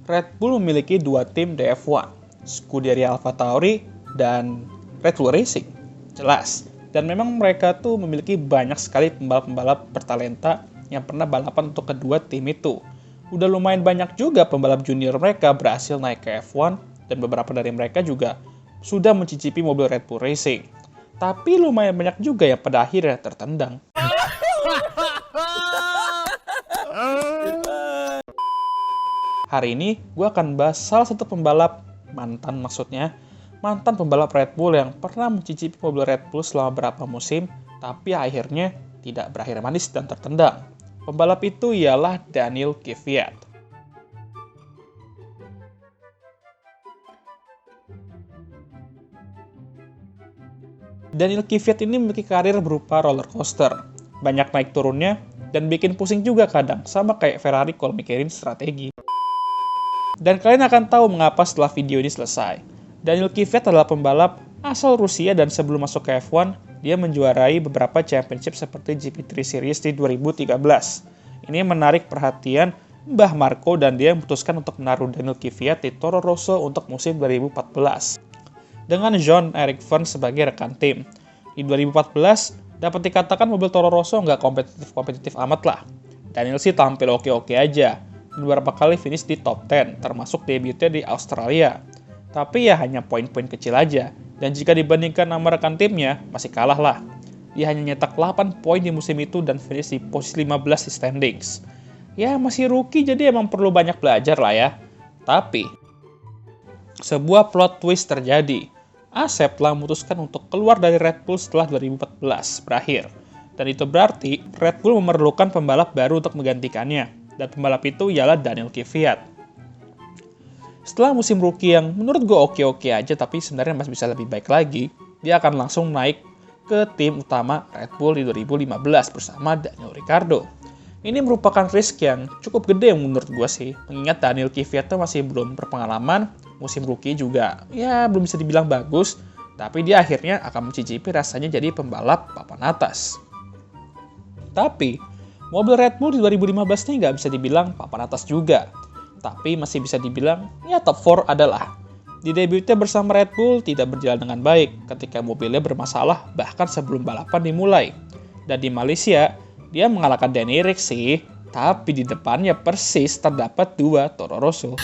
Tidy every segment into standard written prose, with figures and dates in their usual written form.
Red Bull memiliki dua tim di F1, Scuderia AlphaTauri dan Red Bull Racing. Jelas. Dan memang mereka tuh memiliki banyak sekali pembalap-pembalap bertalenta yang pernah balapan untuk kedua tim itu. Udah lumayan banyak juga pembalap junior mereka berhasil naik ke F1 dan beberapa dari mereka juga sudah mencicipi mobil Red Bull Racing. Tapi lumayan banyak juga yang pada akhirnya tertendang. Hari ini gue akan bahas salah satu pembalap, mantan pembalap Red Bull yang pernah mencicipi mobil Red Bull selama beberapa musim, tapi akhirnya tidak berakhir manis dan tertendang. Pembalap itu ialah Daniil Kvyat. Daniil Kvyat ini memiliki karir berupa roller coaster, banyak naik turunnya, dan bikin pusing juga kadang, sama kayak Ferrari kalau mikirin strategi. Dan kalian akan tahu mengapa setelah video ini selesai. Daniil Kvyat adalah pembalap asal Rusia dan sebelum masuk ke F1, dia menjuarai beberapa championship seperti GP3 Series di 2013. Ini menarik perhatian Mbah Marko dan dia memutuskan untuk menaruh Daniil Kvyat di Toro Rosso untuk musim 2014. Dengan Jean-Eric Vergne sebagai rekan tim. Di 2014, dapat dikatakan mobil Toro Rosso nggak kompetitif amat lah. Daniil sih tampil oke-oke aja. Beberapa kali finish di top 10, termasuk debutnya di Australia. Tapi ya hanya poin-poin kecil aja, dan jika dibandingkan nama rekan timnya, masih kalah lah. Dia hanya nyetak 8 poin di musim itu dan finish di posisi 15 di standings. Ya masih rookie jadi emang perlu banyak belajar lah ya. Tapi, sebuah plot twist terjadi. Asep telah memutuskan untuk keluar dari Red Bull setelah 2014 berakhir. Dan itu berarti Red Bull memerlukan pembalap baru untuk menggantikannya. Dan pembalap itu ialah Daniil Kvyat. Setelah musim rookie yang menurut gue oke-oke aja, tapi sebenarnya masih bisa lebih baik lagi, dia akan langsung naik ke tim utama Red Bull di 2015 bersama Daniel Ricciardo. Ini merupakan risk yang cukup gede menurut gue sih, mengingat Daniil Kvyat masih belum berpengalaman, musim rookie juga ya belum bisa dibilang bagus, tapi dia akhirnya akan mencicipi rasanya jadi pembalap papan atas. Tapi, mobil Red Bull di 2015 ini nggak bisa dibilang papan atas juga, tapi masih bisa dibilang ya top 4 adalah. Di debutnya bersama Red Bull tidak berjalan dengan baik ketika mobilnya bermasalah bahkan sebelum balapan dimulai. Dan di Malaysia, dia mengalahkan Danny Ric sih, tapi di depannya persis terdapat 2 Toro Rosso.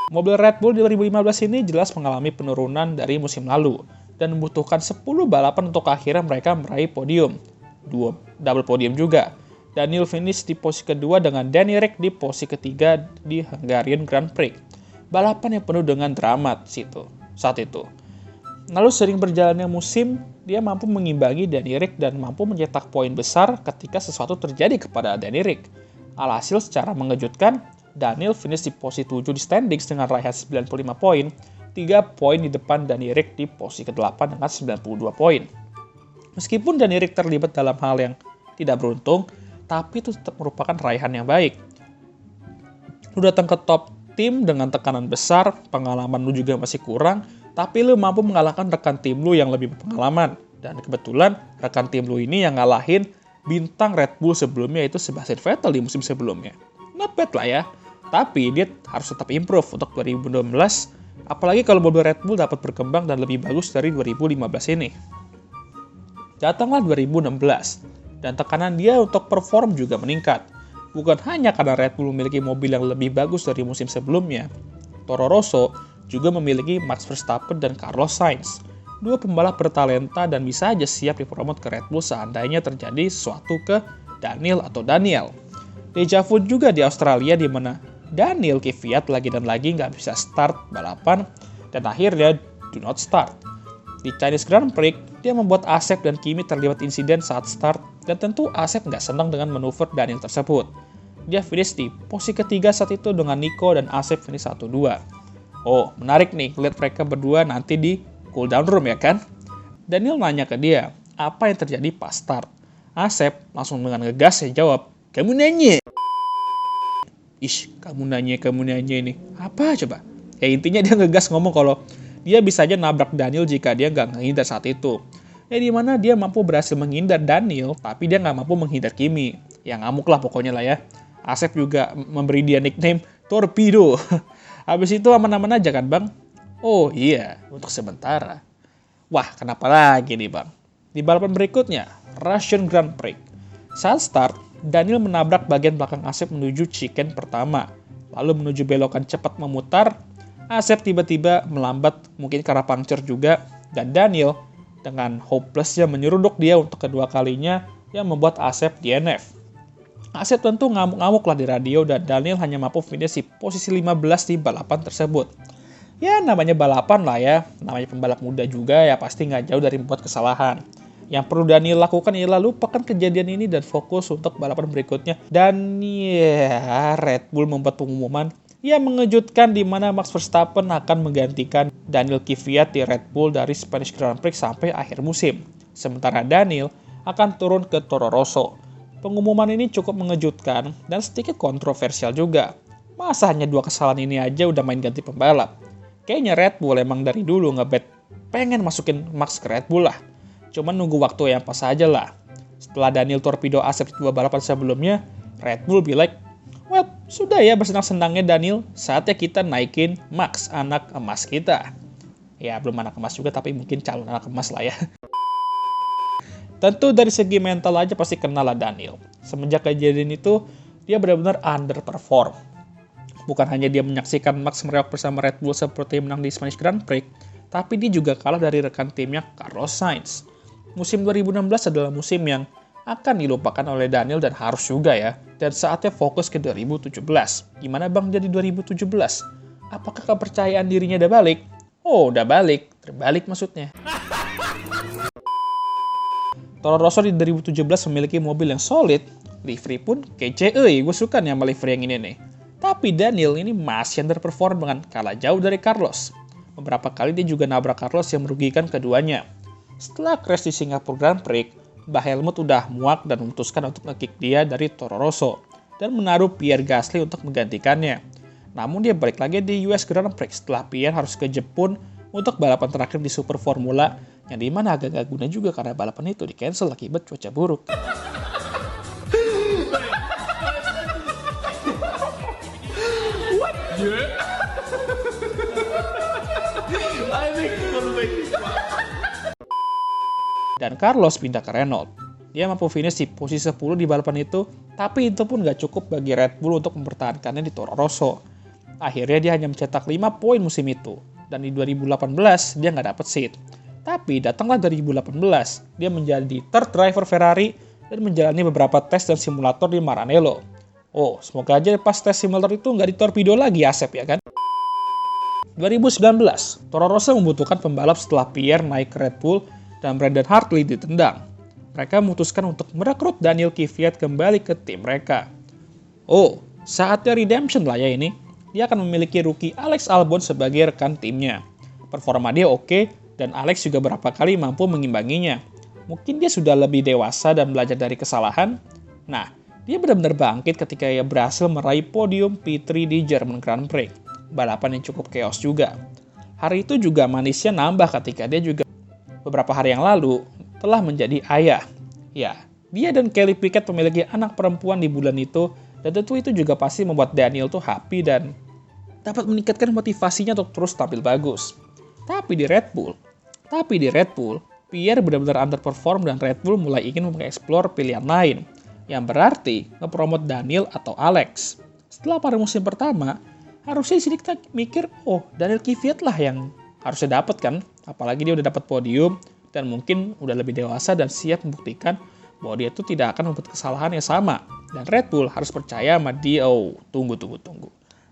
Mobil Red Bull di 2015 ini jelas mengalami penurunan dari musim lalu dan membutuhkan 10 balapan untuk akhirnya mereka meraih podium. Double podium juga. Daniil finish di posisi kedua dengan Danny Ric di posisi ketiga di Hungarian Grand Prix. Balapan yang penuh dengan drama saat itu. Lalu sering berjalannya musim, dia mampu mengimbangi Danny Ric dan mampu mencetak poin besar ketika sesuatu terjadi kepada Danny Ric. Alhasil secara mengejutkan, Daniil finish di posisi 7 di standings dengan raihan 95 poin, 3 poin di depan Danny Ric di posisi ke-8 dengan 92 poin. Meskipun Danny Ric terlibat dalam hal yang tidak beruntung, tapi itu tetap merupakan raihan yang baik. Lu datang ke top tim dengan tekanan besar, pengalaman lu juga masih kurang, tapi lu mampu mengalahkan rekan tim lu yang lebih berpengalaman. Dan kebetulan rekan tim lu ini yang ngalahin bintang Red Bull sebelumnya itu Sebastian Vettel di musim sebelumnya. Not bad lah ya, tapi dia harus tetap improve untuk 2016, apalagi kalau mobil Red Bull dapat berkembang dan lebih bagus dari 2015 ini. Datanglah 2016. Dan tekanan dia untuk perform juga meningkat. Bukan hanya karena Red Bull memiliki mobil yang lebih bagus dari musim sebelumnya, Toro Rosso juga memiliki Max Verstappen dan Carlos Sainz, 2 pembalap bertalenta dan bisa aja siap dipromot ke Red Bull seandainya terjadi sesuatu ke Daniil. Deja vu juga di Australia di mana Daniil Kvyat lagi dan lagi nggak bisa start balapan dan akhirnya do not start. Di Chinese Grand Prix, dia membuat Asep dan Kimi terlibat insiden saat start, dan tentu Asep nggak senang dengan manuver Daniil tersebut. Dia finish di posisi ketiga saat itu dengan Nico dan Asep finish 1-2. Oh, menarik nih, lihat mereka berdua nanti di cooldown room ya kan? Daniil nanya ke dia, apa yang terjadi pas start? Asep langsung dengan ngegas ya jawab, kamu nanya. Kamu nanya ini. Apa coba? Ya intinya dia ngegas ngomong kalau dia bisa aja nabrak Daniil jika dia nggak menghindar saat itu. Ya dimana dia mampu berhasil menghindar Daniil, tapi dia nggak mampu menghindar Kimi. Ya ngamuk lah pokoknya lah ya. Asep juga memberi dia nickname Torpedo. Habis itu aman-aman aja kan bang? Oh iya, untuk sementara. Wah, kenapa lagi nih bang? Di balapan berikutnya, Russian Grand Prix. Saat start, Daniel menabrak bagian belakang Asep menuju chicane pertama. Lalu menuju belokan cepat memutar, Asep tiba-tiba melambat, mungkin karena puncture juga, dan Daniel dengan hopelessnya menyeruduk dia untuk kedua kalinya yang membuat Asep DNF. Asep tentu ngamuk-ngamuk lah di radio dan Daniel hanya mampu finish di posisi 15 di balapan tersebut. Ya namanya balapan lah ya, namanya pembalap muda juga ya pasti nggak jauh dari membuat kesalahan. Yang perlu Daniel lakukan ialah lupakan kejadian ini dan fokus untuk balapan berikutnya. Dan ya Red Bull membuat pengumuman yang mengejutkan di mana Max Verstappen akan menggantikan Daniel Kvyat di Red Bull dari Spanish Grand Prix sampai akhir musim. Sementara Daniel akan turun ke Toro Rosso. Pengumuman ini cukup mengejutkan dan sedikit kontroversial juga. Masa hanya 2 kesalahan ini aja udah main ganti pembalap? Kayaknya Red Bull emang dari dulu ngebet pengen masukin Max ke Red Bull lah. Cuman nunggu waktu yang pas aja lah. Setelah Daniel torpedo Asep di 2 balapan sebelumnya, Red Bull bilang, well, sudah ya bersenang-senangnya Daniel, saatnya kita naikin Max, anak emas kita. Ya, belum anak emas juga, tapi mungkin calon anak emas lah ya. Tentu dari segi mental aja pasti kenal lah Daniel. Semenjak kejadian itu, dia benar-benar underperform. Bukan hanya dia menyaksikan Max mereok bersama Red Bull seperti menang di Spanish Grand Prix, tapi dia juga kalah dari rekan timnya Carlos Sainz. Musim 2016 adalah musim yang akan dilupakan oleh Daniel dan harus juga ya. Dan saatnya fokus ke 2017. Gimana bang jadi 2017? Apakah kepercayaan dirinya udah balik? Oh udah balik, terbalik maksudnya. Toro Rosso di 2017 memiliki mobil yang solid, livery pun kece, gue suka nih sama livery yang ini nih. Tapi Daniel ini masih underperform dengan kalah jauh dari Carlos. Beberapa kali dia juga nabrak Carlos yang merugikan keduanya. Setelah crash di Singapore Grand Prix, Mbah Helmut udah muak dan memutuskan untuk nge-kick dia dari Toro Rosso dan menaruh Pierre Gasly untuk menggantikannya. Namun dia balik lagi di US Grand Prix setelah Pierre harus ke Jepun untuk balapan terakhir di Super Formula yang dimana agak gak guna juga karena balapan itu di-cancel akibat cuaca buruk. Dan Carlos pindah ke Renault. Dia mampu finish di posisi 10 di balapan itu, tapi itu pun gak cukup bagi Red Bull untuk mempertahankannya di Toro Rosso. Akhirnya dia hanya mencetak 5 poin musim itu, dan di 2018 dia gak dapet seat. Tapi datanglah 2018, dia menjadi third driver Ferrari dan menjalani beberapa tes dan simulator di Maranello. Oh, semoga aja pas tes simulator itu gak ditorpedo lagi Asep ya kan? 2019, Toro Rosso membutuhkan pembalap setelah Pierre naik ke Red Bull dan Brandon Hartley ditendang. Mereka memutuskan untuk merekrut Daniel Kvyat kembali ke tim mereka. Oh, saatnya redemption lah ya ini. Dia akan memiliki rookie Alex Albon sebagai rekan timnya. Performa dia oke, dan Alex juga berapa kali mampu mengimbanginya. Mungkin dia sudah lebih dewasa dan belajar dari kesalahan. Nah, dia benar-benar bangkit ketika ia berhasil meraih podium P3 di German Grand Prix. Balapan yang cukup chaos juga. Hari itu juga manisnya nambah ketika dia juga beberapa hari yang lalu telah menjadi ayah. Ya, dia dan Kelly Piquet memiliki anak perempuan di bulan itu, dan tentu itu juga pasti membuat Daniel tuh happy dan dapat meningkatkan motivasinya untuk terus tampil bagus. Tapi di Red Bull, Pierre benar-benar underperform dan Red Bull mulai ingin mengeksplor pilihan lain, yang berarti ngepromot Daniel atau Alex. Setelah pada musim pertama, harusnya di sini kita mikir, oh Daniel Kvyat lah yang harusnya dapat kan, apalagi dia udah dapat podium dan mungkin udah lebih dewasa dan siap membuktikan bahwa dia tuh tidak akan membuat kesalahan yang sama. Dan Red Bull harus percaya sama dia. Oh, tunggu.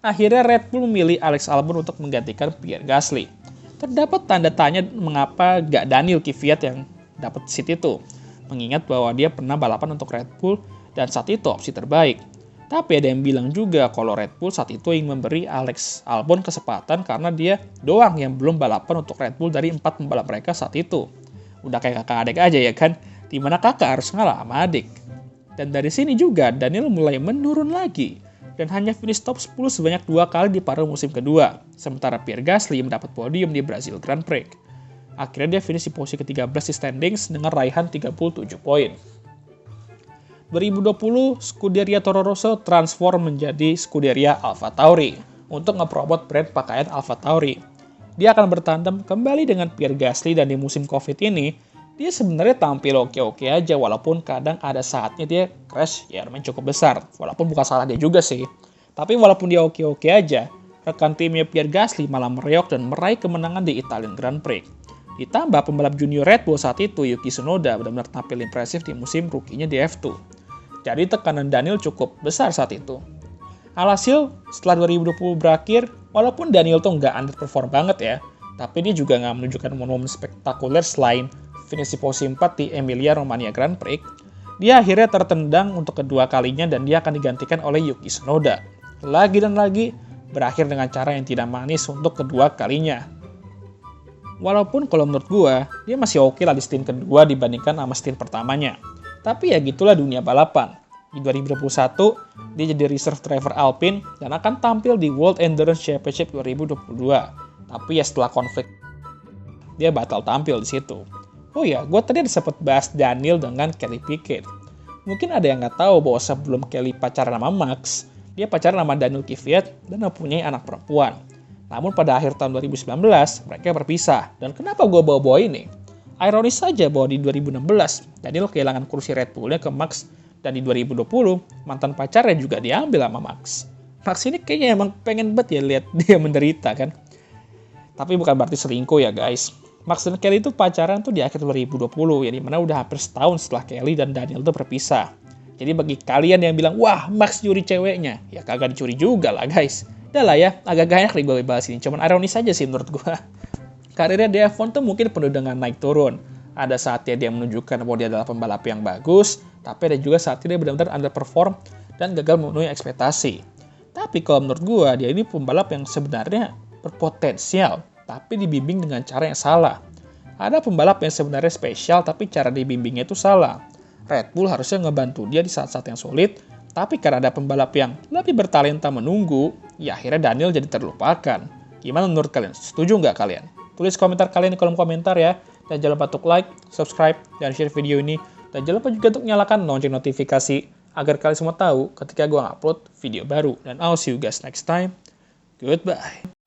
Akhirnya Red Bull memilih Alex Albon untuk menggantikan Pierre Gasly. Terdapat tanda tanya mengapa gak Daniel Kvyat yang dapat seat itu, mengingat bahwa dia pernah balapan untuk Red Bull dan saat itu opsi terbaik. Tapi ada yang bilang juga kalau Red Bull saat itu ingin memberi Alex Albon kesempatan karena dia doang yang belum balapan untuk Red Bull dari 4 pembalap mereka saat itu. Udah kayak kakak adik aja ya kan, dimana kakak harus ngalah sama adik. Dan dari sini juga Daniel mulai menurun lagi dan hanya finish top 10 sebanyak 2 kali di paruh musim kedua, sementara Pierre Gasly mendapat podium di Brazil Grand Prix. Akhirnya dia finish di posisi ke-13 di standings dengan raihan 37 poin. 2020, Scuderia Toro Rosso transform menjadi Scuderia AlphaTauri untuk ngepromot brand pakaian AlphaTauri. Dia akan bertandem kembali dengan Pierre Gasly dan di musim Covid ini, dia sebenarnya tampil oke-oke aja walaupun kadang ada saatnya dia crash ya lumayan cukup besar. Walaupun bukan salah dia juga sih. Tapi walaupun dia oke-oke aja, rekan timnya Pierre Gasly malah mereok dan meraih kemenangan di Italian Grand Prix. Ditambah pembalap junior Red Bull saat itu, Yuki Tsunoda, benar-benar tampil impresif di musim rookie-nya di F2. Jadi tekanan Daniel cukup besar saat itu. Alhasil, setelah 2020 berakhir, walaupun Daniel tuh nggak underperform banget ya, tapi dia juga nggak menunjukkan momen spektakuler selain finish di posisi 4 di Emilia Romagna Grand Prix. Dia akhirnya tertendang untuk kedua kalinya dan dia akan digantikan oleh Yuki Tsunoda. Lagi dan lagi, berakhir dengan cara yang tidak manis untuk kedua kalinya. Walaupun kalau menurut gua, dia masih oke lah di stint kedua dibandingkan sama stint pertamanya. Tapi ya gitulah dunia balapan. Di 2021, dia jadi reserve driver Alpine dan akan tampil di World Endurance Championship 2022. Tapi ya setelah konflik, dia batal tampil di situ. Oh ya, gue tadi ada sempat bahas Daniel dengan Kelly Piquet. Mungkin ada yang nggak tahu bahwa sebelum Kelly pacaran sama Max, dia pacaran sama Daniel Kvyat dan mempunyai anak perempuan. Namun pada akhir tahun 2019, mereka berpisah. Dan kenapa gue bawa-bawa ini? Ironis saja bahwa di 2016, Daniel kehilangan kursi Red Bull-nya ke Max. Dan di 2020, mantan pacarnya juga diambil sama Max. Max ini kayaknya emang pengen banget ya lihat dia menderita kan. Tapi bukan berarti selingkuh ya guys. Max dan Kelly itu pacaran tuh di akhir 2020, ya dimana udah hampir setahun setelah Kelly dan Daniel tuh berpisah. Jadi bagi kalian yang bilang, wah Max curi ceweknya, ya kagak dicuri juga lah guys. Udah lah ya, agak gak enak nih gue bahas ini, cuman ironis aja sih menurut gue. Karirnya di F1 tuh mungkin penuh dengan naik turun. Ada saatnya dia menunjukkan bahwa dia adalah pembalap yang bagus, tapi ada juga saatnya dia benar-benar underperform dan gagal memenuhi ekspektasi. Tapi kalau menurut gue, dia ini pembalap yang sebenarnya berpotensial, tapi dibimbing dengan cara yang salah. Ada pembalap yang sebenarnya spesial, tapi cara dibimbingnya itu salah. Red Bull harusnya ngebantu dia di saat-saat yang sulit, tapi karena ada pembalap yang lebih bertalenta menunggu, ya akhirnya Daniel jadi terlupakan. Gimana menurut kalian? Setuju nggak kalian? Tulis komentar kalian di kolom komentar ya. Dan jangan lupa untuk like, subscribe, dan share video ini. Dan jangan lupa juga untuk nyalakan lonceng notifikasi agar kalian semua tahu ketika gue upload video baru. Dan I'll see you guys next time. Goodbye.